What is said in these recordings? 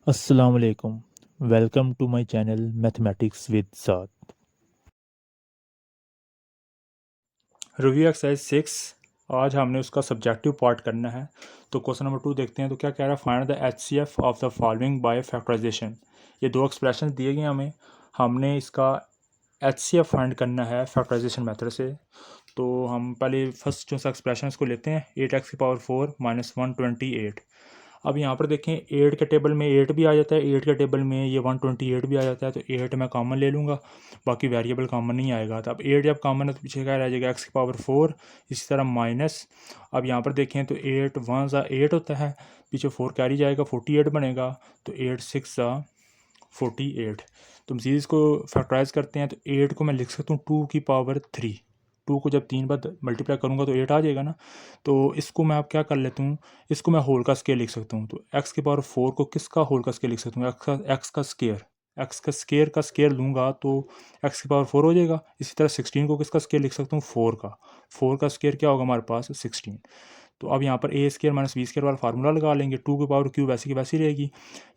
अस्सलाम वालेकुम। Welcome to my channel mathematics with Saad. Review exercise 6। आज हमने उसका सब्जेक्टिव पार्ट करना है। तो क्वेश्चन नंबर 2 देखते हैं। तो क्या कह रहा है, find the HCF of the following by factorisation. ये दो एक्सप्रेशन दिए गए हमें, हमने इसका एचसीएफ फाइंड करना है फैक्टराइजेशन मेथड से। तो हम पहले फर्स्ट जो सा एक्सप्रेशन को लेते हैं, 8x⁴ माइनस 128। अब यहाँ पर देखें, 8 के टेबल में 8 भी आ जाता है, 8 के टेबल में ये 128 भी आ जाता है। तो 8 मैं कॉमन ले लूँगा, बाकी वेरिएबल कॉमन नहीं आएगा। तो अब 8 जब कॉमन है तो पीछे क्या रह जाएगा, x⁴। इसी तरह माइनस, अब यहाँ पर देखें तो 8 1 सा 8 होता है, पीछे 4 कैरी जाएगा, 48 बनेगा। तो 8 6 सा 48। तो मज़ीद इसको फैक्टराइज करते हैं। तो 8 को मैं लिख सकता हूँ 2⁵। 2 को जब 3 बार मल्टीप्लाई करूँगा तो 8 आ जाएगा ना। तो इसको मैं अब क्या कर लेता हूँ, इसको मैं होल का स्केयर लिख सकता हूँ। तो x⁴ को किसका होल का स्केयर लिख सकता हूँ, एक्स का स्केयर। एक्स का स्केयर लूँगा तो x⁴ हो जाएगा। इसी तरह 16 को किसका स्केयर लिख सकता हूँ, 4 का स्केयर क्या होगा हमारे पास, 16। तो अब यहाँ पर a² माइनस b² वाला फार्मूला लगा लेंगे। 2⁵ वैसी की वैसी रहेगी।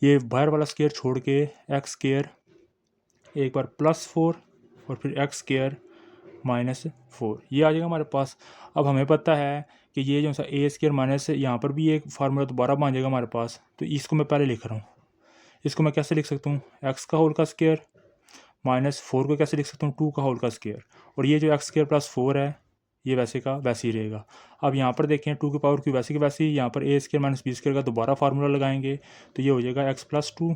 ये बाहर वाला स्केयर छोड़ के x² एक बार +4 और फिर x² -4 ये आ जाएगा हमारे पास। अब हमें पता है कि ये जो सा a² माइनस, यहाँ पर भी एक फार्मूला दोबारा बन जाएगा हमारे पास। तो इसको मैं पहले लिख रहा हूँ। इसको मैं कैसे लिख सकता हूँ, x का होल का स्केयर -4 को कैसे लिख सकता हूँ, 2 का होल का स्केयर। और ये जो x² +4 है, ये वैसे का वैसे ही रहेगा। अब यहाँ पर देखें 2⁵ वैसे की वैसे ही, यहाँ पर a² माइनस b² का दोबारा फार्मूला लगाएंगे। तो ये हो जाएगा x +2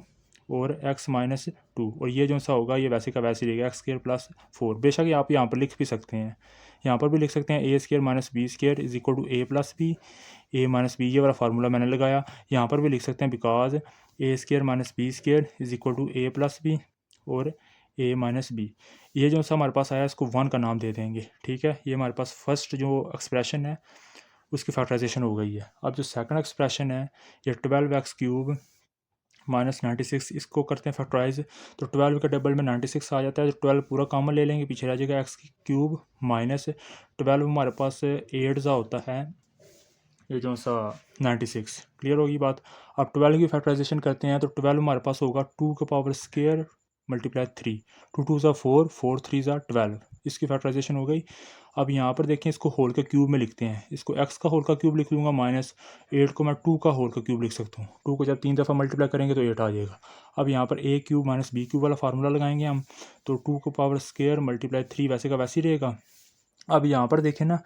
और x -2। और ये जो सा होगा ये वैसे का वैसे ही रहेगा, x² +4। बेशक आप यहाँ पर लिख भी सकते हैं, यहाँ पर भी लिख सकते हैं a² minus b² is equal to a + b। a minus b, ये वाला फार्मूला मैंने लगाया। यहाँ पर भी लिख सकते हैं because a² minus b² is equal to a + b और a माइनस बी। ये जो सा हमारे पास आया इसको 1 का नाम दे देंगे। ठीक है, ये हमारे पास फर्स्ट जो एक्सप्रेशन है उसकी फैक्टराइजेशन हो गई है। अब जो सेकंड एक्सप्रेशन है, ये 12x³ माइनस 96, इसको करते हैं फैक्टराइज। तो 12 के टेबल में 96 आ जाता है। तो 12 पूरा कॉमन ले लेंगे, पीछे रह जाएगा x³ माइनस 12 हमारे पास 8 सा होता है, ये जो सा 96। क्लियर होगी बात। अब 12 की फैक्टराइजेशन करते हैं। तो 12 हमारे पास होगा 2⁵ मल्टीप्लाई 3। 2 2 सा 4, 4 3 सा 12। इसकी फैक्टराइजेशन हो गई। अब यहाँ पर देखें, इसको होल के क्यूब में लिखते हैं। इसको x का होल का क्यूब लिख लूँगा, माइनस 8 को मैं 2 का होल का क्यूब लिख सकता हूँ। 2 को जब 3 दफ़ा मल्टीप्लाई करेंगे तो 8 आ जाएगा। अब यहाँ पर a³ माइनस b³ वाला फार्मूला लगाएंगे हम। तो 2⁵ मल्टीप्लाई 3 वैसे का वैसे ही रहेगा। अब यहाँ पर देखें ना,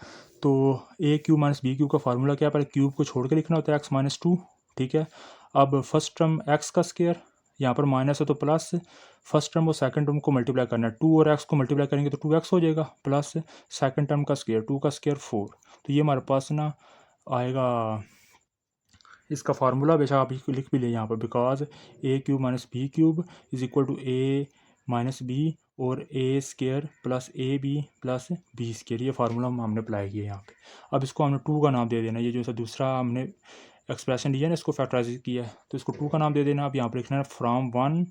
तो a³ माइनस b³ का फार्मूला क्या है, पहले क्यूब को छोड़ के लिखना होता है x -2। ठीक है, अब फर्स्ट टर्म x का स्केयर, यहाँ पर माइनस है तो प्लस, फर्स्ट टर्म और सेकंड टर्म को मल्टीप्लाई करना है। 2 और x को मल्टीप्लाई करेंगे तो 2x हो जाएगा, प्लस सेकंड टर्म का स्केयर, 2 का स्केयर 4। तो ये हमारे पास ना आएगा इसका फार्मूला। बेशक आप लिख भी ले यहाँ पर, because a³ minus b³ is equal to a minus b और a² plus A B plus b²। ये फार्मूला हमने अप्लाई किया यहाँ पे। अब इसको हमने 2 का नाम दे देना। ये जो सा दूसरा हमने एक्सप्रेशन लिया ना, इसको फैक्टराइज किया है, तो इसको 2 का नाम दे देना। अब यहाँ पर लिखना है फ्राम 1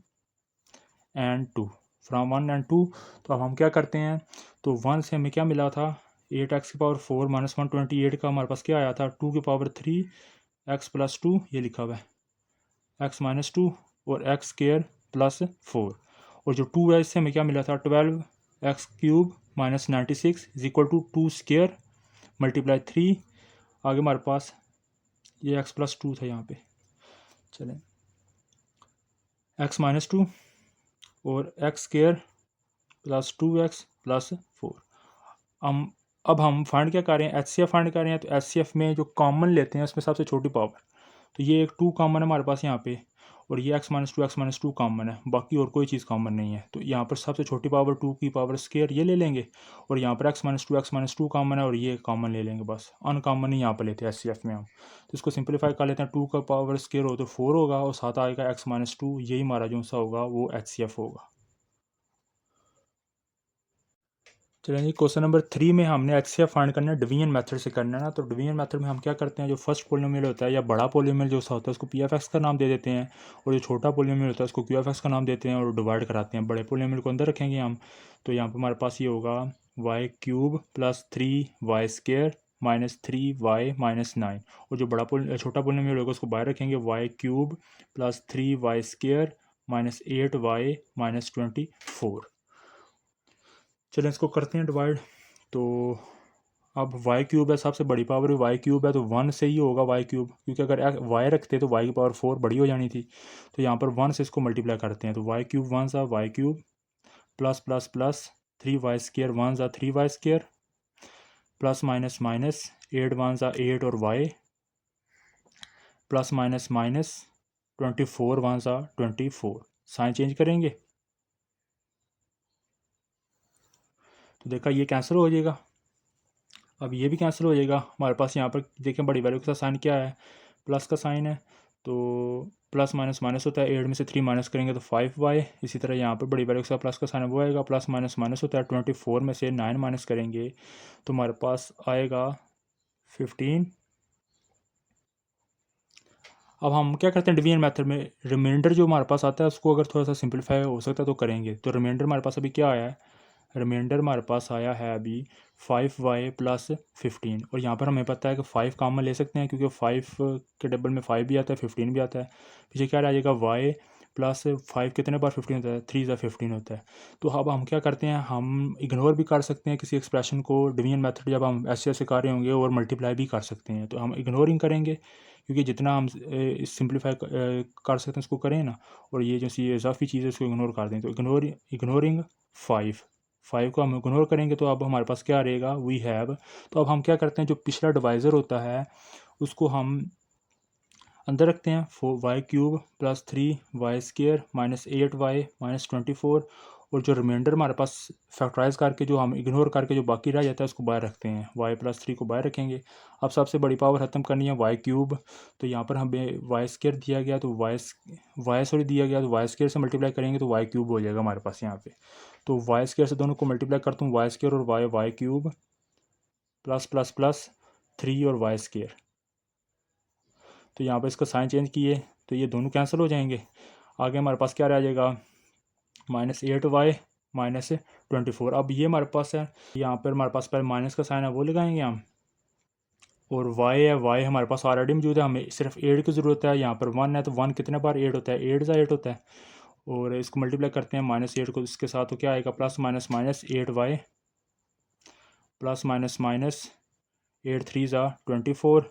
एंड 2, फ्राम 1 एंड 2। तो अब हम क्या करते हैं, तो 1 से हमें क्या मिला था, 8x⁴ माइनस 128 का हमारे पास क्या आया था, 2⁵ x +2, ये लिखा हुआ है x -2 और x² +4। और जो 2 है इससे हमें क्या मिला था, 12x³ minus 96 is equal to 2² multiply 3। आगे हमारे पास ये x +2 था, यहाँ पे चलें x -2 और x² +2x +4। हम अब हम फाइंड क्या कर रहे हैं, एचसीएफ फाइंड कर रहे हैं। तो एचसीएफ में जो कॉमन लेते हैं उसमें सबसे छोटी पावर, तो ये एक 2 कॉमन है हमारे पास यहाँ पे, और ये x -2 कॉमन है, बाकी और कोई चीज़ कॉमन नहीं है। तो यहाँ पर सबसे छोटी पावर 2 की पावर स्केयर ये ले लेंगे, और यहाँ पर x -2 कॉमन है और ये कॉमन ले लेंगे बस। अनकॉमन नहीं यहाँ पर लेते एचसीएफ में हम। तो इसको सिंपलीफाई कर लेते हैं। 2 का पावर स्केयर हो तो 4 होगा और साथ आएगा x -2। यही हमारा जो सा होगा वो एचसीएफ होगा। चलिए क्वेश्चन नंबर 3 में हमने एचसीएफ फाइंड करना है, डिवीजन मेथड से करना है ना। तो डिवीजन मेथड में हम क्या करते हैं, जो फर्स्ट पोलिनोमियल होता है या बड़ा पोलिनोमियल जो होता है उसको पीएफएक्स का नाम दे देते हैं, और जो छोटा पोलिनोमियल होता है उसको क्यूएफएक्स का नाम देते हैं और डिवाइड कराते हैं। बड़े पोलिनोमियल को अंदर रखेंगे हम। तो यहाँ पर हमारे पास ये होगा y³ + 3y² minus 3y minus 9, और जो छोटा पोलिनोमियल होगा उसको बाहर रखेंगे, y cube plus 3y square minus 8y minus 24। चलें इसको करते हैं डिवाइड। तो अब वाई क्यूब है, सबसे बड़ी पावर वाई क्यूब है, तो 1 से ही होगा वाई क्यूब, क्योंकि अगर वाई रखते तो वाई की पावर 4 बड़ी हो जानी थी। तो यहाँ पर 1 से इसको मल्टीप्लाई करते हैं, तो वाई क्यूब 1 सा y cube plus plus plus 3y square 1 सा 3y square plus minus minus 8 1 सा 8 और y प्लस माइनस माइनस 24 1 सा 24। साइन चेंज करेंगे तो देखा ये कैंसिल हो जाएगा। अब ये भी कैंसिल हो जाएगा। हमारे पास यहाँ पर देखें बड़ी वैल्यू के साथ साइन क्या है, प्लस का साइन है, तो प्लस माइनस माइनस होता है, 8 में से 3 माइनस करेंगे तो 5y। इसी तरह यहाँ पर बड़ी वैल्यू के साथ प्लस का साइन है वो आएगा, प्लस माइनस माइनस होता है, 24 में से 9 माइनस करेंगे तो हमारे पास आएगा 15। अब हम क्या करते हैं डिवीजन मेथड में, रिमाइंडर जो हमारे पास आता है उसको अगर थोड़ा सा सिंपलीफाई हो सकता है तो करेंगे। तो रिमाइंडर हमारे पास अभी क्या आया है, रिमाइंडर हमारे पास आया है अभी 5y प्लस 15, और यहाँ पर हमें पता है कि 5 कॉमन ले सकते हैं क्योंकि 5 के टेबल में 5 भी आता है 15 भी आता है। पीछे क्या रह जाएगा y प्लस 5 कितने बार 15 होता है, 3 ज़ा 15 होता है। तो अब हम क्या करते हैं, हम इग्नोर भी कर सकते हैं किसी एक्सप्रेशन को, डिवीजन मेथड जब हम ऐसे ऐसे कर रहे होंगे, और मल्टीप्लाई भी कर सकते हैं, तो हम इग्नोरिंग करेंगे क्योंकि जितना हम सिंप्लीफाई कर सकते हैं उसको करें ना, और ये जो सी इजाफी चीज़ है उसको इग्नोर कर दें। तो इग्नोरिंग 5 को हम इग्नोर करेंगे तो अब हमारे पास क्या रहेगा, वी हैव। तो अब हम क्या करते हैं, जो पिछला डिवाइज़र होता है उसको हम अंदर रखते हैं, 4y cube plus 3y square minus 8y minus 24, और जो रिमाइंडर हमारे पास फैक्टराइज करके जो हम इग्नोर करके जो बाकी रह जाता है उसको बाहर रखते हैं, y प्लस 3 को बाहर रखेंगे। अब सबसे बड़ी पावर ख़त्म करनी है y क्यूब, तो यहाँ पर हमें y स्क्र दिया गया तो y दिया गया तो y स्क्र से मल्टीप्लाई करेंगे तो y क्यूब हो जाएगा हमारे पास यहाँ पे। तो y स्क्र से दोनों को मल्टीप्लाई करता हूँ, y स्क्र और y cube plus plus plus 3 और y स्क्र, तो यहाँ पर इसका साइन चेंज किए तो ये दोनों कैंसिल हो जाएंगे। आगे हमारे पास क्या रह जाएगा, माइनस 8y माइनस 24। अब ये हमारे पास है, यहाँ पर हमारे पास पहले माइनस का साइन है वो लगाएंगे हम, और y है, y हमारे पास ऑलरेडी मौजूद है, हमें सिर्फ 8 की ज़रूरत है। यहाँ पर 1 है तो 1 कितने बार 8 होता है, 8 ज़ा 8 होता है, और इसको मल्टीप्लाई करते हैं माइनस 8 को इसके साथ, तो क्या आएगा, plus minus minus 8y plus minus minus 8 3 ज़ा 24।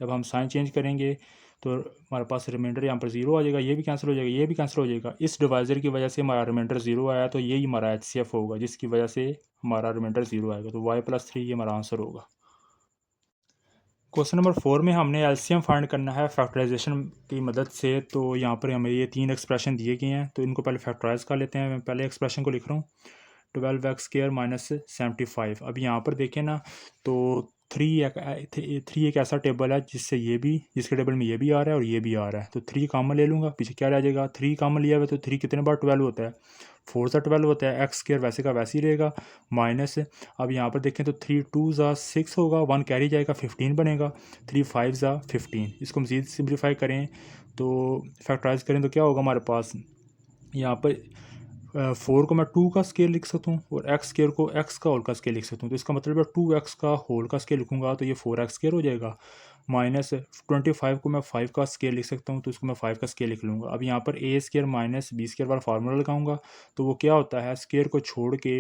जब हम साइन चेंज करेंगे तो हमारे पास रिमाइंडर यहाँ पर 0 आ जाएगा, ये भी कैंसिल हो जाएगा, ये भी कैंसिल हो जाएगा। इस डिवाइज़र की वजह से हमारा रिमाइंडर 0 आया, तो यही हमारा HCF होगा जिसकी वजह से हमारा रिमाइंडर 0 आएगा, तो y प्लस 3 ये हमारा आंसर होगा। क्वेश्चन नंबर 4 में हमने एलसीएम फाइंड करना है फैक्टराइजेशन की मदद से। तो यहाँ पर हमें ये 3 एक्सप्रेशन दिए गए हैं, तो इनको पहले फैक्टराइज कर लेते हैं। मैं पहले एक्सप्रेशन को लिख रहा हूँ, 12x स्क्वायर माइनस 75। अब यहाँ पर देखें ना, तो 3 एक ऐसा टेबल है जिसके टेबल में ये भी आ रहा है और ये भी आ रहा है, तो 3 कॉमन ले लूँगा। पीछे क्या रह जाएगा, 3 कॉमन लिया हुआ तो 3 कितने बार 12 होता है, 4 सा 12 होता है। एक्स स्क्वायर वैसे का वैसे ही रहेगा, माइनस। अब यहाँ पर देखें तो 3 2 ज़ा 6 होगा, 1 कैरी जाएगा, 15 बनेगा, 3 5 ज़ा 15। इसको मज़ीद सिम्प्लीफाई करें तो फैक्टराइज करें तो क्या होगा हमारे पास, यहाँ पर 4 को मैं 2 का स्केल लिख सकता हूँ, और एक्स स्केयर को एक्स का होल का स्केल लिख सकता हूँ। तो इसका मतलब है 2x का होल का स्केल लिखूँगा तो ये 4x स्केयर हो जाएगा, माइनस 25 को मैं 5 का स्केल लिख सकता हूँ, तो इसको मैं 5 का स्केल लिख लूँगा। अब यहाँ पर a square minus b square वाला फार्मूला लगाऊंगा, तो वो क्या होता है, स्केयर को छोड़ के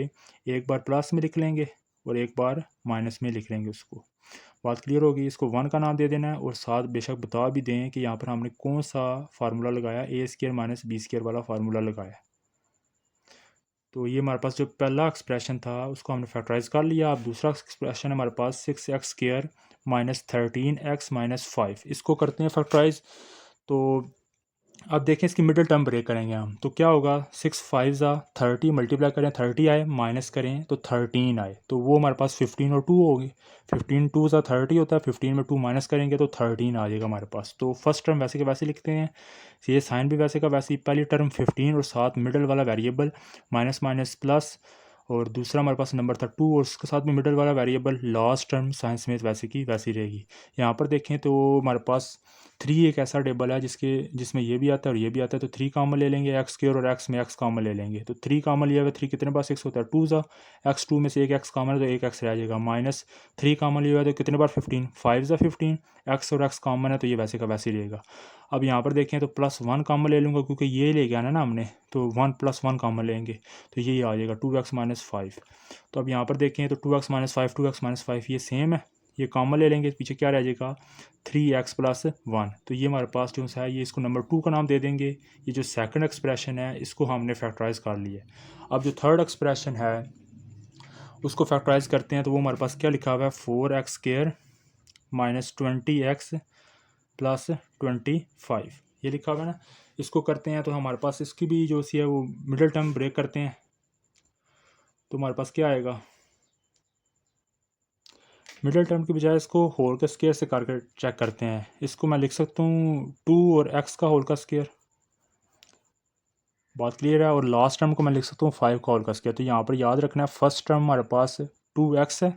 एक बार प्लस में लिख लेंगे और एक बार माइनस में लिख लेंगे। उसको बात क्लियर होगी। इसको 1 का नाम दे देना है, और साथ बेशक बता भी दें कि यहाँ पर हमने कौन सा फार्मूला लगाया, a square minus b square वाला फार्मूला लगाया। तो ये हमारे पास जो पहला एक्सप्रेशन था उसको हमने फैक्टराइज कर लिया। अब दूसरा एक्सप्रेशन है हमारे पास 6x square minus 13x minus 5, इसको करते हैं फैक्टराइज। तो अब देखें इसकी मिडिल टर्म ब्रेक करेंगे हम, तो क्या होगा, 6 5 ज़ा 30 मल्टीप्लाई करें 30 आए, माइनस करें तो 13 आए, तो वो हमारे पास 15 और 2 होगी। 15 2 ज़ा 30 होता है, 15 में 2 माइनस करेंगे तो 13 आ जाएगा हमारे पास। तो फर्स्ट टर्म वैसे के वैसे लिखते हैं, ये साइन भी वैसे का वैसे ही, पहली टर्म 15 और साथ मिडल वाला वेरिएबल माइनस माइनस प्लस, और दूसरा हमारे पास नंबर था 2 और उसके साथ में मिडल वाला वेरिएबल, लास्ट टर्म साइंस में वैसे की वैसी रहेगी। यहाँ पर देखें तो हमारे पास 3 एक ऐसा टेबल है जिसमें ये भी आता है और ये भी आता है, तो 3 कॉमन ले लेंगे, एक्स स्क्वायर और एक्स में एक्स कॉमन ले लेंगे, तो 3 कॉमन लिया हुआ 3 कितने बार 6 होता है, 2 ज़ा एक्स, 2 में से एक एक्स कॉमन है तो एक एक्स रह जाएगा, माइनस 3 कॉमन लिया हुआ तो कितने बार 15, 5 ज़ा 15, एक्स और एक्स कॉमन है तो ये वैसे का वैसे ही रहेगा। अब यहाँ पर देखें तो +1 कॉमन ले लूँगा क्योंकि ये ले गया ना हमने, तो 1 + 1 कॉमन लेंगे तो यही आ जाएगा 2x - 5। तो अब यहाँ पर देखें तो 2x - 5 2x - 5 ये सेम है, ये कॉमन ले लेंगे, पीछे क्या रह जाएगा 3x + 1। तो ये हमारे पास जो है ये इसको नंबर 2 का नाम दे देंगे। ये जो सेकंड एक्सप्रेशन है इसको हमने फैक्टराइज कर लिया। अब जो थर्ड एक्सप्रेशन है उसको फैक्टराइज करते हैं तो वो हमारे पास क्या लिखा हुआ है 4x² - 20x + 25 ये लिखा हुआ है ना। इसको करते हैं तो हमारे पास इसकी भी जो सी है वो मिडिल टर्म ब्रेक करते हैं, तो हमारे पास क्या आएगा, मिडिल टर्म की बजाय इसको होल का स्क्वायर से करके चेक करते हैं। इसको मैं लिख सकता हूँ 2 और x का होल का स्क्वायर, बात क्लियर है, और लास्ट टर्म को मैं लिख सकता हूँ 5 का होल का स्क्वायर। तो यहाँ पर याद रखना है फर्स्ट टर्म हमारे पास 2x है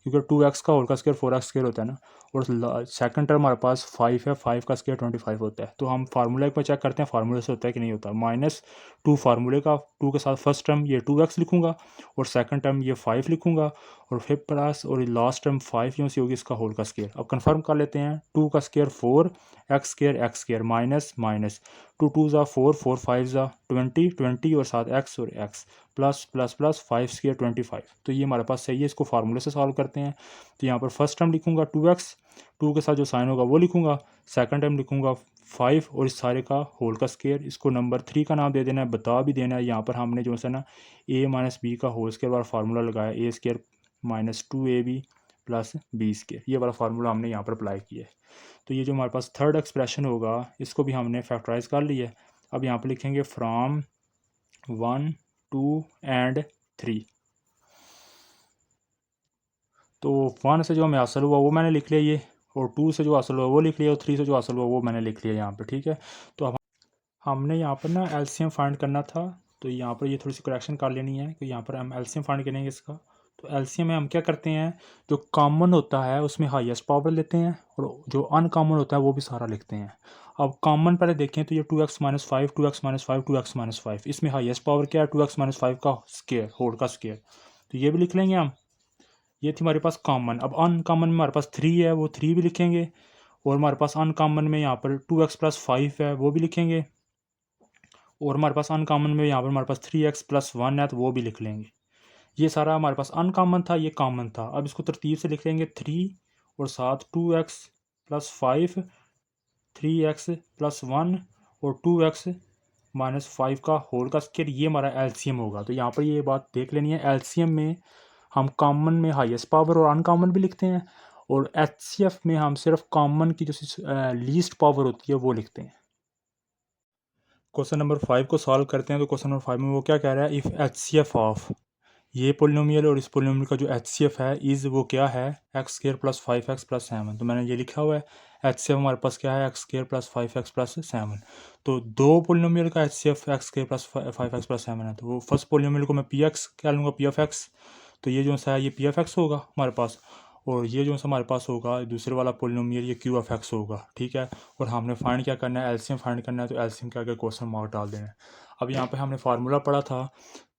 क्योंकि 2x का होल का स्क्वायर 4x² होता है ना, और सेकंड टर्म हमारे पास 5 है, 5 का स्क्वायर 25 होता है। तो हम फार्मूला एक बार चेक करते हैं फार्मूले से होता है कि नहीं होता। -2 फार्मूले का, 2 के साथ फर्स्ट टर्म ये 2x लिखूंगा और सेकंड टर्म ये 5 लिखूंगा और फिर प्लस और लास्ट टर्म 5 यूँ सी होगी इसका होल का स्क्वायर। अब कंफर्म कर लेते हैं, 2 का स्क्वायर 4 x² माइनस माइनस 2 2 ज़ा 4 4 5 ज़ा 20 20 और साथ x और x प्लस प्लस प्लस 5² 25। तो ये हमारे पास सही है, इसको फार्मूले से सॉल्व करते हैं। तो यहाँ पर फर्स्ट टर्म लिखूंगा 2x, 2 के साथ जो साइन होगा वो लिखूंगा, सेकंड टर्म लिखूंगा 5 और इस सारे का होल का स्क्वायर। इसको नंबर 3 का नाम दे देना है, बता भी देना है। यहाँ पर हमने जो है ना a - b का होल स्क्वायर वाला फार्मूला लगाया, a² - 2ab + b², ये वाला फार्मूला हमने यहाँ पर अप्लाई किया है। तो ये जो हमारे पास थर्ड एक्सप्रेशन होगा इसको भी हमने फैक्टराइज कर लिया है। अब यहाँ पर लिखेंगे फ्रॉम 1 2 एंड 3। तो 1 से जो हमें हासिल हुआ वो मैंने लिख लिया ये, और 2 से जो हासिल हुआ वो लिख लिया, और 3 से जो हासिल हुआ वो मैंने लिख लिया यहाँ पे, ठीक है। तो अब हमने यहाँ पर ना एलसीएम फाइंड करना था, तो यहाँ पर ये थोड़ी सी करेक्शन कर लेनी है कि यहाँ पर हम एलसीएम फाइंड करेंगे इसका। तो एलसीएम में हम क्या करते हैं, जो कॉमन होता है उसमें हाईएस्ट पावर लेते हैं और जो अनकॉमन होता है वो भी सारा लिखते हैं। अब कॉमन पहले देखें तो ये 2x - 5 2x - 5 2x - 5, इसमें हाईएस्ट पावर क्या है 2x - 5 का स्क्वायर, होल का स्क्वायर, तो ये भी लिख लेंगे हम। ये थी हमारे पास कॉमन। अब अनकॉमन में हमारे पास 3 है, वो 3 भी लिखेंगे, और हमारे पास अनकॉमन में यहाँ पर 2x + 5 है वो भी लिखेंगे, और हमारे पास अनकॉमन में यहाँ पर हमारे पास 3x + 1 है तो वो भी लिख लेंगे। ये सारा हमारे पास अनकॉमन था, ये कॉमन था। अब इसको तरतीब से लिख लेंगे 3 और साथ 2x + 5 3x + 1 और 2x - 5 का होल का स्क्वायर, ये हमारा एलसीएम होगा। तो यहाँ पर ये बात देख लेनी है, एलसीएम में हम कॉमन में हाईएस्ट पावर और अनकॉमन भी लिखते हैं, और एचसीएफ में हम सिर्फ कॉमन की जो लीस्ट पावर होती है वो लिखते हैं। क्वेश्चन नंबर 5 को सॉल्व करते हैं। तो क्वेश्चन नंबर 5 में वो क्या कह रहा है, इफ़ एचसीएफ ऑफ ये पोलिनोमियल और इस पोलिनोमियल का जो एचसीएफ है इज़ वो क्या है x² + 5x + 7। तो मैंने ये लिखा हुआ है एचसीएफ हमारे पास क्या है x² + 5x + 7। तो दो पोलिनोमियल का एचसीएफ x² + 5x + 7 है, तो वो फर्स्ट पोलिनोमियल को मैं पी एक्स कह लूँगा, पी ऑफ एक्स। तो ये जो सा है ये पी ऑफ एक्स होगा हमारे पास, और ये जो सा हमारे पास होगा दूसरे वाला पोलिनोमियल ये क्यू ऑफ एक्स होगा, ठीक है। और हमने फाइंड क्या करना है, एलसीएम फाइंड करना है, तो एलसीएम के आगे क्वेश्चन मार्क डाल देना है। अब यहाँ पे हमने फार्मूला पढ़ा था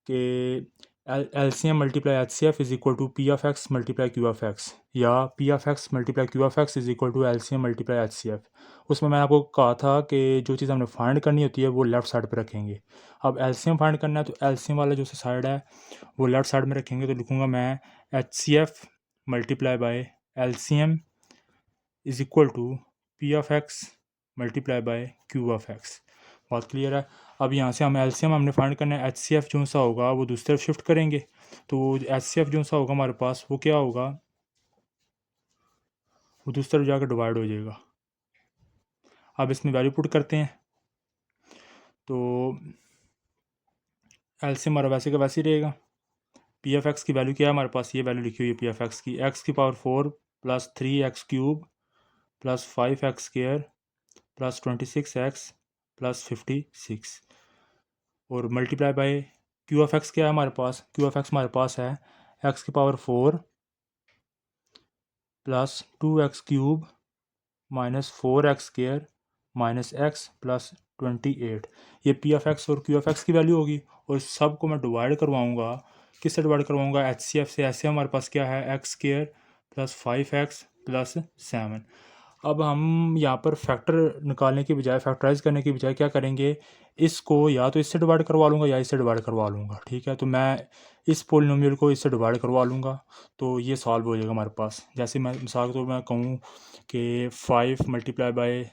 कि LCM multiply HCF is equal to P of x multiply Q of X, या P of x multiply Q of X is equal to LCM multiply HCF. उसमें मैंने आपको कहा था कि जो चीज़ हमने फाइंड करनी होती है वो लेफ्ट साइड पर रखेंगे। अब एलसीएम फाइंड करना है तो एलसीएम वाला जो साइड है वो लेफ्ट साइड में रखेंगे, तो लिखूँगा मैं HCF multiply by LCM is equal to P of x multiply by q of x. बात क्लियर है। अब यहाँ से हम एलसीएम हमने फाइंड करना है, एचसीएफ जो सा होगा वो दूसरी तरफ शिफ्ट करेंगे, तो एचसीएफ जो सा होगा हमारे पास वो क्या होगा, वो दूसरी तरफ जाकर डिवाइड हो जाएगा। अब इसमें वैल्यू पुट करते हैं, तो एलसीएम हमारा वैसे का वैसे ही रहेगा। पी एफ एक्स की वैल्यू क्या है हमारे पास, ये वैल्यू लिखी हुई है पी एफ एक्स की, x⁴ + 3x³ + 5x² + 26x + 56, और multiply by q of x क्या है हमारे पास, क्यू ऑफ एक्स हमारे पास है x⁴ + 2x³ -4x² minus x plus 28। ये पी ऑफ एक्स और क्यू ऑफ एक्स की वैल्यू होगी और सब को मैं डिवाइड करवाऊँगा। किससे डिवाइड करवाऊँगा? एच सी एफ से। ऐसे हमारे पास क्या है? x² plus 5x plus 7। अब हम यहाँ पर फैक्टर निकालने की बजाय, फैक्टराइज करने की बजाय क्या करेंगे? इसको या तो इससे डिवाइड करवा लूँगा या इससे डिवाइड करवा लूँगा। ठीक है, तो मैं इस पोलिनोमियल को इससे डिवाइड करवा लूँगा तो ये सॉल्व हो जाएगा हमारे पास। जैसे मैं मिसाल के तौर पर मैं कहूँ कि 5 मल्टीप्लाई बाय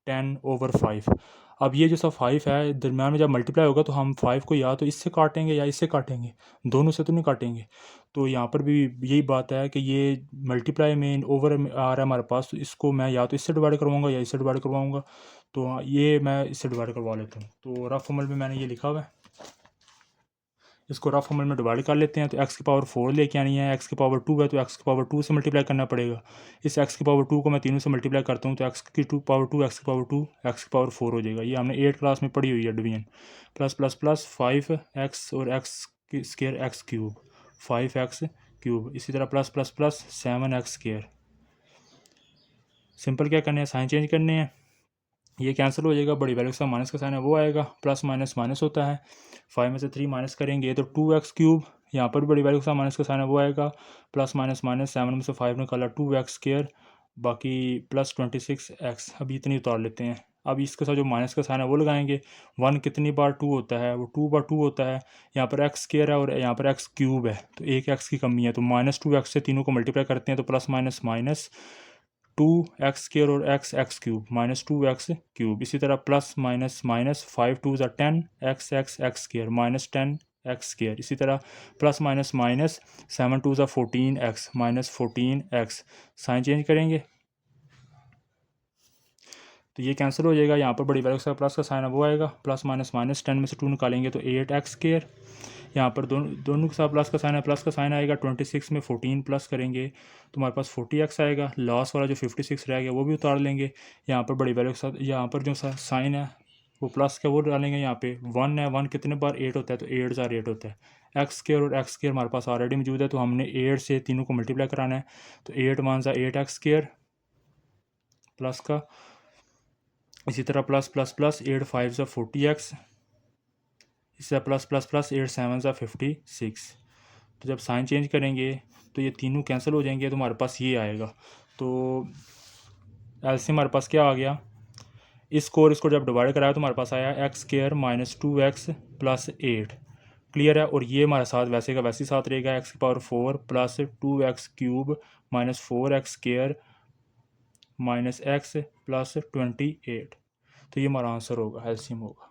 10/5। अब ये जो सा 5 है दरम्यान में जब मल्टीप्लाई होगा तो हम 5 को या तो इससे काटेंगे या इससे काटेंगे, दोनों से तो नहीं काटेंगे। तो यहाँ पर भी यही बात है कि ये मल्टीप्लाई में ओवर में आ रहा है हमारे पास, तो इसको मैं या तो इससे डिवाइड करवाऊँगा या इससे डिवाइड करवाऊँगा। तो ये मैं इससे डिवाइड करवा लेता हूँ। तो रफ फॉर्मूले में मैंने ये लिखा हुआ है, इसको रफ फॉर्मूले में डिवाइड कर लेते हैं। तो x की पावर 4 लेके आनी है, x की पावर 2 है तो x की पावर 2 से मल्टीप्लाई करना पड़ेगा। इस x की पावर 2 को मैं तीनों से मल्टीप्लाई करता हूँ तो x की पावर 2 x की पावर 2 x की पावर 4 हो जाएगा। ये हमने 8 क्लास में पढ़ी हुई है division. Plus plus plus 5x और x square x cube 5x cube. इसी तरह plus plus plus 7x square. Simple क्या करने हैं? साइन चेंज करने हैं, ये कैंसिल हो जाएगा। बड़ी वैल्यू के साथ माइनस का साइन है वो आएगा, प्लस माइनस माइनस होता है। 5 में से 3 माइनस करेंगे तो 2x क्यूब, यहाँ पर भी बड़ी वैल्यू के साथ माइनस का साइन है वो आएगा। प्लस माइनस माइनस 7 में से 5 निकाला 2x स्क्वायर, बाकी प्लस 26x। अभी इतनी उतार लेते हैं। अब इसके साथ जो माइनस का साइन है वो लगाएंगे। 1 कितनी बार 2 होता है? वो 2 बार 2 होता है। यहाँ पर x स्क्वायर है और यहाँ पर x क्यूब है तो एक x की कमी है, तो -2x से तीनों को मल्टीप्लाई करते हैं तो प्लस माइनस माइनस 2x² और x क्यूब -2x क्यूब। इसी तरह प्लस माइनस माइनस 5 2 ज़ा 10 x² -10x²। इसी तरह प्लस माइनस माइनस 7 2 ज़ा 14x -14x। साइन चेंज करेंगे तो ये कैंसिल हो जाएगा। यहाँ पर बड़ी वैल्यू का प्लस का साइन है वो आएगा। प्लस माइनस माइनस 10 में से 2 निकालेंगे तो 8x²। यहाँ पर दोनों के साथ प्लस का साइन है, प्लस का साइन आएगा। 26 में 14 प्लस करेंगे तो हमारे पास 40x आएगा। लास्ट वाला जो 56 रह गया वो भी उतार लेंगे। यहाँ पर बड़ी वैल्यू के साथ यहाँ पर जो साइन है वो प्लस का वो डालेंगे। यहाँ पे 1 है, 1 कितने बार 8 होता है तो 8 ज़ार 8 होता है। x² और x² हमारे पास ऑलरेडी मौजूद है तो हमने 8 से तीनों को मल्टीप्लाई कराना है। तो 8 1 ज़ा 8x² प्लस का, इसी तरह प्लस प्लस प्लस 8 5 ज़ा 40x, इससे प्लस प्लस प्लस 8 7 ज़ा 56। तो जब साइन चेंज करेंगे तो ये तीनों कैंसिल हो जाएंगे तो हमारे पास ये आएगा। तो एलसीएम हमारे पास क्या आ गया? इसको जब डिवाइड कराया तो हमारे पास आया x² -2x प्लस 8। क्लियर है। और ये हमारे साथ वैसे का वैसे ही साथ रहेगा। x की power 4 plus 2x cube -4x² -x plus 28। तो ये हमारा आंसर होगा, एलसीएम होगा।